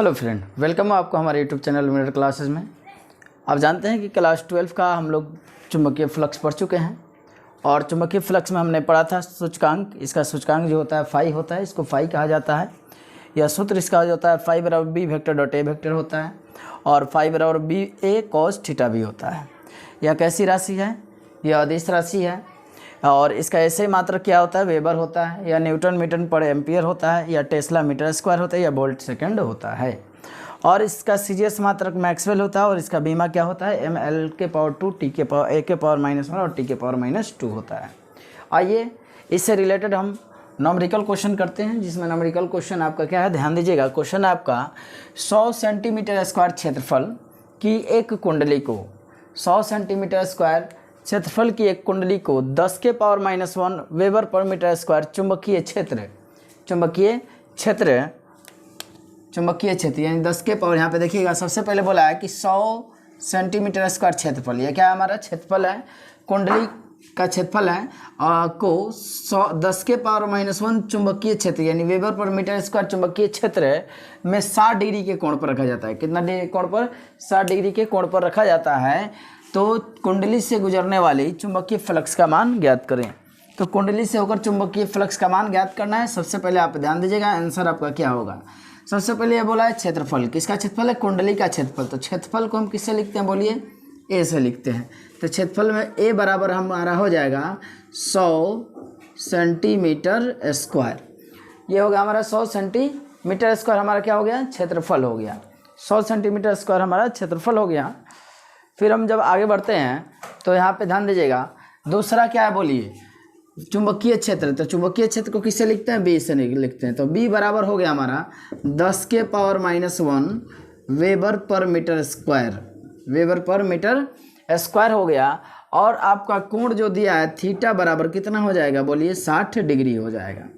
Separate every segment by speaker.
Speaker 1: Hello friend, welcome है आपको हमारे यूट्यूब चैनल मिनट क्लासेस में। आप जानते हैं कि क्लास 12 का हम लोग चुंबकीय फ्लक्स पढ़ चुके हैं और चुंबकीय फ्लक्स में हमने पढ़ा था सूचकांक। इसका सूचकांक जो होता है फाई होता है, इसको फाई कहा जाता है। यह सूत्र इसका जो होता है फाई बराबर B vector dot A vector होता है और फाई बराबर बी ए कॉस थीटा भी होता है। यह कैसी राशि है? यह अदिश राशि है और इसका ऐसे मात्रक क्या होता है? वेबर होता है, या न्यूटन मीटर पर एम्पियर होता है, या टेस्ला मीटर स्क्वायर होता है, या वोल्ट सेकंड होता है। और इसका सीजीएस मात्रक मैक्सवेल होता है और इसका बीमा क्या होता है? एम एल के पावर 2 टी के पावर ए के पावर -1 और टी के पावर -2 होता है। आइए इससे रिलेटेड हम नॉमरिकल क्वेश्चन करते हैं, जिसमें नॉमरिकल क्वेश्चन आपका क्या है, ध्यान दीजिएगा। क्वेश्चन आपका 100 सेंटीमीटर स्क्वायर क्षेत्रफल की एक कुंडली को 100 सेंटीमीटर स्क्वायर क्षेत्रफल की एक कुंडली को 10 के power -1 weber per metre square चुंबकीय क्षेत्र यानी 10 के पावर, यहाँ पे देखिएगा सबसे पहले बोला है कि 100 सेंटीमीटर स्क्वायर क्षेत्रफल, यह क्या हमारा क्षेत्रफल है, कुंडली का क्षेत्रफल है को 10 के पावर -1 चुंबकीय क्षेत्र यानी वेबर पर मीटर स्क्वायर चुंबकीय क्षेत्र में 60 डिग्री के कोण पर रखा जाता है। कितना डिग्री कोण पर? 60 डिग्री के कोण पर रखा जाता है। तो कुंडली से गुजरने वाली चुंबकीय फ्लक्स का मान ज्ञात करें। तो कुंडली से होकर चुंबकीय फ्लक्स का मान ज्ञात करना है। सबसे पहले आप ध्यान दीजिएगा, आंसर आपका क्या होगा। सबसे पहले ये बोला है क्षेत्रफल, किसका क्षेत्रफल है? कुंडली का क्षेत्रफल। तो क्षेत्रफल को हम किससे लिखते हैं? बोलिए, ए से लिखते हैं। तो क्षेत्रफल में ए बराबर हमारा हो जाएगा 100 सेंटीमीटर स्क्वायर। ये हो गया हमारा 100 सेंटीमीटर स्क्वायर, हमारा क्या हो गया? क्षेत्रफल हो गया। 100 सेंटीमीटर स्क्वायर हमारा क्षेत्रफल हो गया। फिर हम जब आगे बढ़ते हैं तो यहाँ पे ध्यान दीजिएगा, दूसरा क्या है बोलिए? चुंबकीय क्षेत्र। तो चुंबकीय क्षेत्र को किससे लिखते हैं? बी से लिखते हैं। तो बी बराबर हो गया हमारा 10 के power -1 weber per metre square हो गया। और आपका कोण जो दिया है थीटा बराबर कितना हो जाएगा? बोलिए 60 डिग्री हो जाएगा।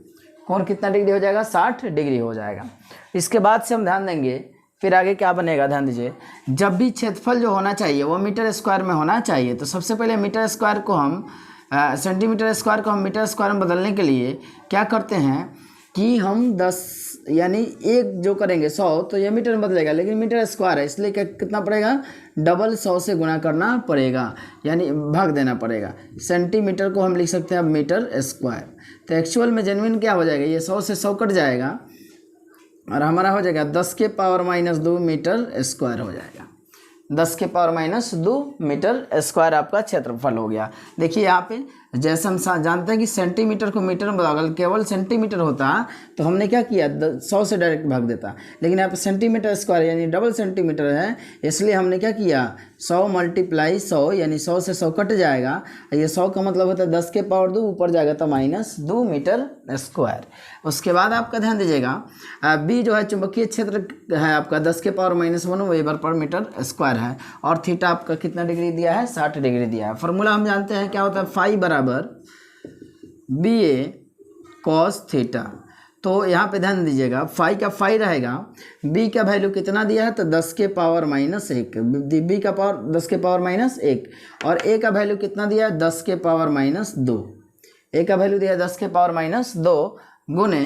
Speaker 1: कोण कितना डिग्री हो जाएगा? 60 डिग्री हो जाएगा। इसके बाद से हम ध्यान देंगे फिर आगे क्या बनेगा, ध्यान दीजिए। जब भी क्षेत्रफल जो होना चाहिए वो मीटर स्क्वायर में होना चाहिए। तो सबसे पहले मीटर स्क्वायर को हम सेंटीमीटर स्क्वायर को हम मीटर स्क्वायर में बदलने के लिए क्या करते हैं कि हम 10 यानी एक जो करेंगे 100, तो ये मीटर में बदलेगा, लेकिन मीटर स्क्वायर है इसलिए क्या कितना पड़ेगा? डबल 100 से गुणा करना पड़ेगा, यानी भाग देना पड़ेगा। सेंटीमीटर को हम लिख सकते हैं अब मीटर स्क्वायर। तो एक्चुअल में जेन्युइन क्या हो जाएगा? ये 100 से 100 कट जाएगा और हमारा हो जाएगा 10 के पावर -2 मीटर स्क्वायर हो जाएगा। 10 के पावर -2 मीटर स्क्वायर आपका क्षेत्रफल हो गया। देखिए यहाँ पे जैसे हम जानते हैं कि सेंटीमीटर को मीटर में बदल केवल सेंटीमीटर होता तो हमने क्या किया? 100 से डायरेक्ट भाग देता, लेकिन यहाँ पे सेंटीमीटर स्क्वायर यानी डबल सेंटीमीटर है, इसलिए हमने क्या किया? 100 × 100 यानी 100 से 100 कट जाएगा। ये 100 का मतलब होता है 10 के पावर 2, ऊपर जाएगा तो -2 मीटर स्क्वायर। उसके बाद आपका ध्यान दीजिएगा, बी जो है चुंबकीय क्षेत्र है आपका 10 के power -1 weber per metre square है और थीटा आपका कितना डिग्री दिया है? 60 डिग्री दिया है। फॉर्मूला हम जानते हैं क्या होता है? फाई बराबर बी ए कॉस थीटा। तो यहाँ पे ध्यान दीजिएगा, फाई का फाई रहेगा, बी का वैल्यू कितना दिया है? तो 10 के पावर -1, बी का पावर 10 के पावर -1 और ए का वैल्यू कितना दिया है? 10 के पावर -2। ए का वैल्यू दिया है 10 के पावर -2 गुने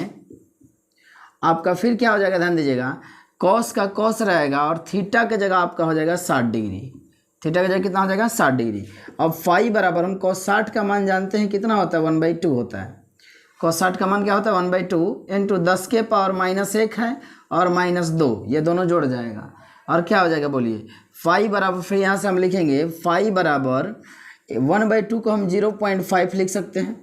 Speaker 1: आपका फिर क्या हो जाएगा? ध्यान दीजिएगा, कॉस का कॉस रहेगा और थीटा के जगह आपका हो जाएगा 60 डिग्री। थीटा की जगह कितना हो जाएगा? 60 डिग्री। अब फाई बराबर हम cos 60 का मान जानते हैं कितना होता है? 1/2 होता है। cos 60 का मान क्या होता है? 1/2 इंटू 10 के पावर -1 है और -2, ये दोनों जुड़ जाएगा और क्या हो जाएगा बोलिए? फाई बराबर, फिर यहाँ से हम लिखेंगे फाई बराबर 1/2 को हम 0.5 लिख सकते हैं।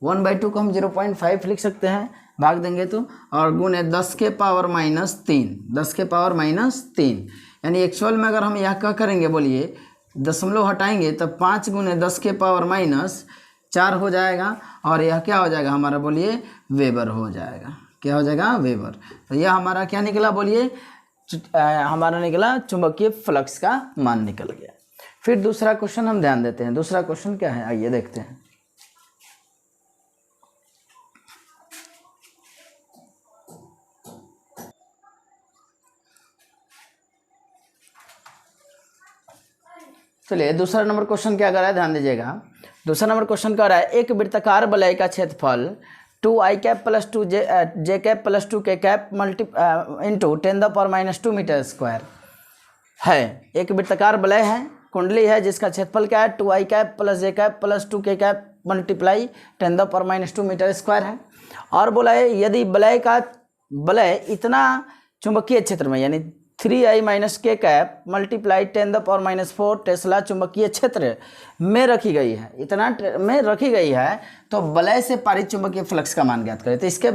Speaker 1: 1/2 को हम 0.5 लिख सकते हैं, भाग देंगे तो, और गुणे 10 के पावर -3, 10 के पावर -3 यानी एक्चुअल में अगर हम यह क्या करेंगे बोलिए, दशमलव हटाएंगे तो 5 × 10 के पावर -4 हो जाएगा और यह क्या हो जाएगा हमारा? बोलिए वेबर हो जाएगा। क्या हो जाएगा? वेबर। तो यह हमारा क्या निकला बोलिए? हमारा निकला चुंबकीय फ्लक्स का मान निकल गया। फिर दूसरा क्वेश्चन हम ध्यान देते हैं। दूसरा क्वेश्चन क्या है, आइए देखते हैं। चलिए दूसरा नंबर क्वेश्चन क्या कर रहा है, ध्यान दीजिएगा। दूसरा नंबर क्वेश्चन कर रहा है, एक वृत्ताकार वलय का क्षेत्रफल two I cap plus two J cap plus two K cap into 10⁻² metre square है। एक वृत्ताकार वलय है, कुंडली है, जिसका क्षेत्रफल क्या है 2i cap plus J cap plus 2k cap multiply 10⁻² metre square है। और बोला है यदि वलय इतना चुंबकीय क्षेत्र में यानी 3i minus K cap multiply 10⁻⁴ Tesla चुंबकीय क्षेत्र में रखी गई है, इतना में रखी गई है, तो वलय से पारित चुंबकीय फ्लक्स का मान ज्ञात करें। तो इसके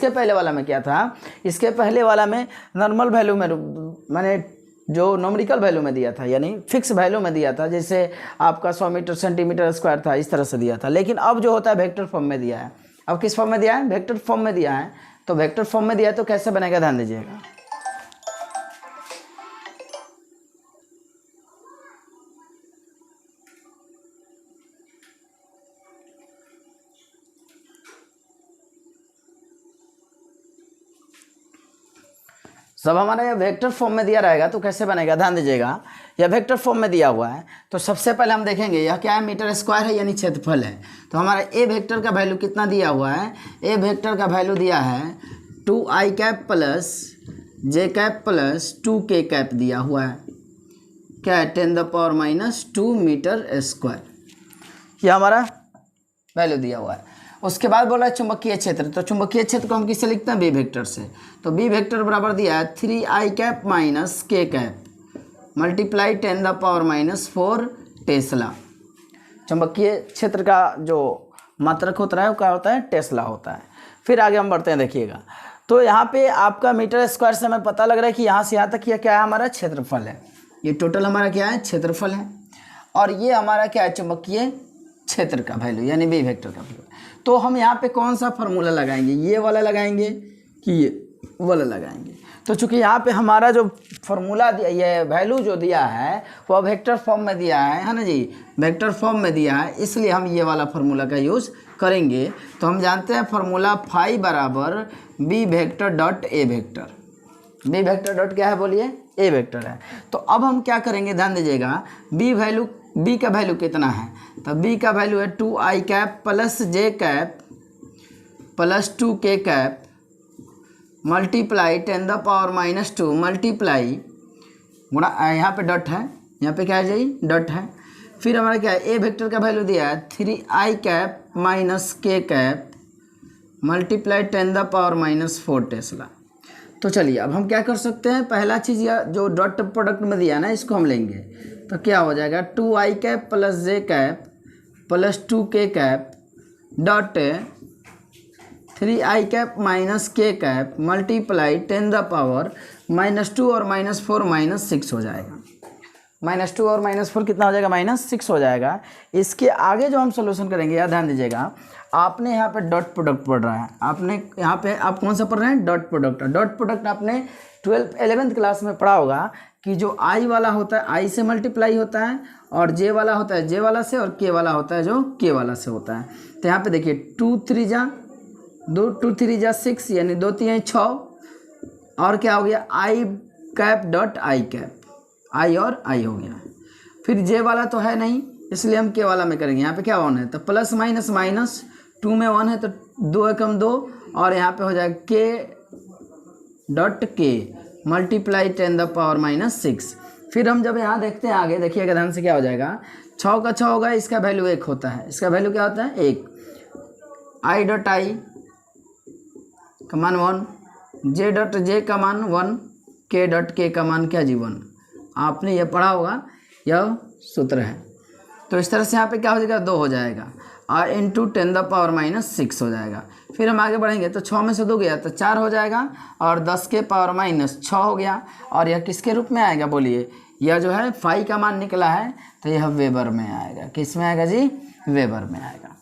Speaker 1: पहले वाला में क्या था, इसके पहले वाला में नॉर्मल वैल्यू में मैंने जो नॉमरिकल वैल्यू में दिया था यानी फिक्स वैल्यू में दिया था, जैसे आपका 100 मीटर सेंटीमीटर स्क्वायर था, इस तरह से दिया था। लेकिन अब जो होता है वेक्टर फॉर्म में दिया है। अब किस फॉर्म में दिया है, वेक्टर फॉर्म में दिया है। तो वेक्टर फॉर्म में दिया है तो कैसे बनेगा, ध्यान दीजिएगा। सब हमारा यह वेक्टर फॉर्म में दिया रहेगा तो कैसे बनेगा, ध्यान दीजिएगा। यह वेक्टर फॉर्म में दिया हुआ है तो सबसे पहले हम देखेंगे यह क्या है, मीटर स्क्वायर है यानी क्षेत्रफल है। तो हमारा ए वेक्टर का वैल्यू कितना दिया हुआ है, ए वेक्टर का वैल्यू दिया है 2i cap plus J cap plus 2k cap दिया हुआ है, क्या है 10⁻² मीटर स्क्वायर, यह हमारा वैल्यू दिया हुआ है। उसके बाद बोल रहा है चुंबकीय क्षेत्र। तो चुंबकीय क्षेत्र को हम किससे लिखते हैं, बी वेक्टर से। तो बी वेक्टर बराबर दिया है 3i cap minus K cap multiply 10⁻⁴ Tesla. चुंबकीय क्षेत्र का जो मात्रक होता है वो क्या होता है, टेस्ला होता है। फिर आगे हम बढ़ते हैं, देखिएगा। तो यहाँ पे आपका मीटर स्क्वायर से हमें पता लग रहा है कि यहाँ से यहाँ तक यह क्या है, हमारा क्षेत्रफल है। ये टोटल हमारा क्या है, क्षेत्रफल है। और ये हमारा क्या है, चुंबकीय क्षेत्र का वैल्यू यानी बी वेक्टर का वैल्यू। तो हम यहाँ पे कौन सा फार्मूला लगाएंगे, ये वाला लगाएंगे कि ये वाला लगाएंगे। तो चूंकि यहाँ पे हमारा जो फार्मूला दिया, ये वैल्यू जो दिया है वो वेक्टर फॉर्म में दिया है ना जी, वेक्टर फॉर्म में दिया है, इसलिए हम ये वाला फार्मूला का यूज़ करेंगे। तो हम जानते हैं फार्मूला फाई बराबर B vector dot A vector. B vector dot क्या है बोलिए, ए वेक्टर है। तो अब हम क्या करेंगे, ध्यान दीजिएगा। बी का वैल्यू कितना है, तो बी का वैल्यू है 2i cap plus J cap plus 2k cap multiply 10⁻² multiply गुणा, यहाँ पे डॉट है, यहाँ पे क्या है जी, डॉट है। फिर हमारा क्या है, ए वेक्टर का वैल्यू दिया है 3i cap minus K cap multiply 10⁻⁴ Tesla. तो चलिए अब हम क्या कर सकते हैं, पहला चीज़ या जो डॉट प्रोडक्ट में दिया ना, इसको हम लेंगे। तो क्या हो जाएगा, 2i cap plus J cap plus 2k cap dot 3i cap minus K cap multiply 10⁻² और -4 -6 हो जाएगा। -2 और -4 कितना हो जाएगा, -6 हो जाएगा। इसके आगे जो हम सोल्यूशन करेंगे, यार ध्यान दीजिएगा, आपने यहाँ पे डॉट प्रोडक्ट पढ़ रहा है, आपने यहाँ पे आप कौन सा पढ़ रहे हैं, डॉट प्रोडक्ट। डॉट प्रोडक्ट आपने 11th क्लास में पढ़ा होगा कि जो i वाला होता है i से मल्टीप्लाई होता है, और j वाला होता है j वाला से, और k वाला होता है जो k वाला से होता है। तो यहाँ पे देखिए 2 3 जा 6 यानी 2 3 6, और क्या हो गया i cap dot i cap, i और i हो गया। फिर j वाला तो है नहीं, इसलिए हम k वाला में करेंगे। यहाँ पे क्या 1 है तो प्लस माइनस माइनस, 2 में 1 है तो 2 एकम 2, और यहाँ पे हो जाएगा k डॉट के मल्टीप्लाई 10⁻⁻6। फिर हम जब यहाँ देखते हैं आगे, देखिएगा ध्यान से, क्या हो जाएगा, 6 का 6 होगा, इसका वैल्यू 1 होता है, इसका वैल्यू क्या होता है 1, i डॉट i का मान 1, j डॉट j का मान 1, k डॉट k का मान क्या जी 1। आपने ये पढ़ा होगा, यह सूत्र है। तो इस तरह से यहाँ पे क्या हो जाएगा, 2 हो जाएगा, और इंटू 10⁻⁻6 हो जाएगा। फिर हम आगे बढ़ेंगे तो 6 में से 2 गया तो 4 हो जाएगा, और 10 के पावर -6 हो गया। और यह किसके रूप में आएगा बोलिए, यह जो है फाई का मान निकला है तो यह वेबर में आएगा। किस में आएगा जी, वेबर में आएगा।